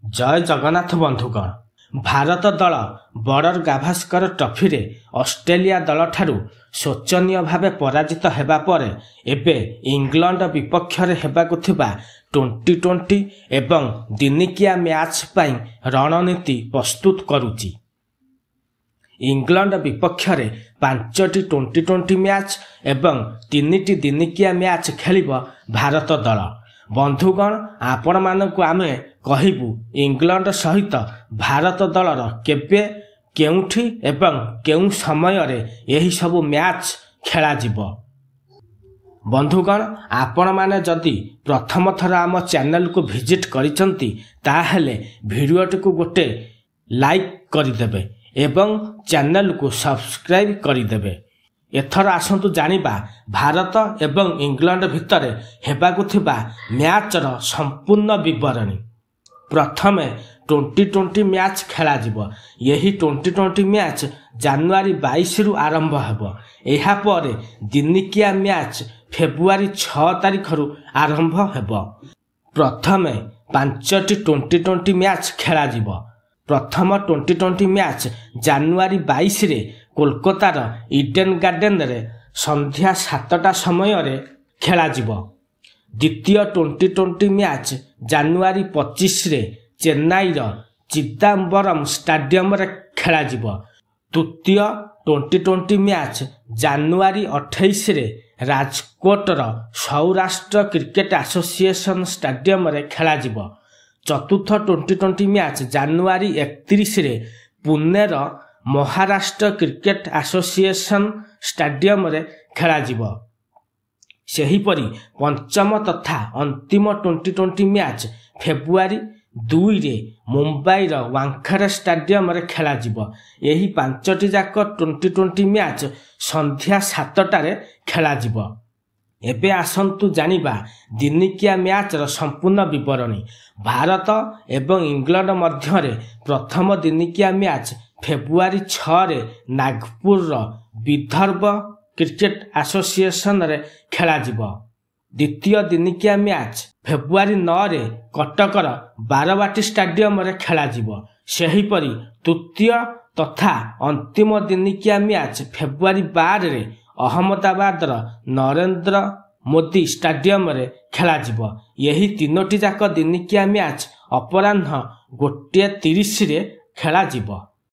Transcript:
जय जगन्नाथ बंधुगण। भारत दल बॉर्डर गाभास्कर ट्रॉफी रे ऑस्ट्रेलिया दल ठारू शोचनीय भावे पराजित हेबा परे एबे इंग्लैंड विपक्ष रे हेबाकु थिबा 2020 एवं दिनिकिया मैच पई रणनीति प्रस्तुत करूची। इंग्लैंड विपक्ष रे 5टी 2020 मैच एवं 3टी दिनिकिया मैच खेलिबो भारत दल। बंधुगण, आपण मानकु आमे कहिबु इंग्लैंड सहित भारत दलर केबे केउठी एवं केउ समय रे एही सब मैच खेला जिवो। बंधुगण, आपण माने जदि प्रथम थर आम चैनल को विजिट करिसंती ताहेले वीडियोटी को गोटे लाइक करिदेबे एवं चैनल को सब्सक्राइब करिदेबे। एथर आसंतु जानिबा भारत एवं इंग्लैंड भितर हेबाकु थिबा मैचर संपूर्ण विवरणी। प्रथमे 2020 मैच खेला जिवो। यही 2020 मैच जनवरी 22 रु आरंभ हेबो। एहा परे दिनिकिया मैच फेब्रुआरी 6 तारिख रु आरंभ हेबो। प्रथमे 5टी 2020 मैच खेला जिवो। प्रथम 2020 मैच जनवरी 22 रे कोलकातार इडेन गार्डन रे संध्या 7टा समय रे खेला जिवो। द्वितीय 2020 मैच जनवरी 25 रे चेन्नई रो चिदम्बरम स्टेडियम रे खेला जिवो। तृतीय 2020 मैच जनवरी 28 रे राजकोट रो सौराष्ट्र क्रिकेट एसोसिएशन स्टेडियम रे खेला जिवो। चतुर्थ 2020 मैच जनवरी 31 रे पुणे रो महाराष्ट्र क्रिकेट एसोसिएशन स्टेडियम रे खेला जिवो। सेही परी पंचम तथा अंतिम 2020 मैच फेब्रुआरी 2 रे मुंबई रो वांखेड़े स्टेडियम रे खेला जिवो। एही 5टी जाक 2020 मैच संध्या 7टा रे खेला जिवो। एबे आसंतु जानिबा दिनिकिया मैच रो संपूर्ण विवरणी। भारत एवं इंग्लैंड मध्य रे प्रथम दिनिकिया मैच फेब्रुआरी 6 रे नागपुर रो विदर्भ क्रिकेट एसोसिएशन रे खेला जिवो। द्वितीय दिनिकिया मैच फेब्रुआरी 9 रे कटकर बारवाटी स्टेडियम रे खेला जिवो। सेही परी तृतीय तथा अंतिम दिनिकिया मैच फेब्रुआरी 12 रे अहमदाबाद रो नरेंद्र मोदी स्टेडियम रे खेला जिवो। यही तीनोटी जाक दिनिकिया मैच अपराह्न 1:30 रे खेला जिवो।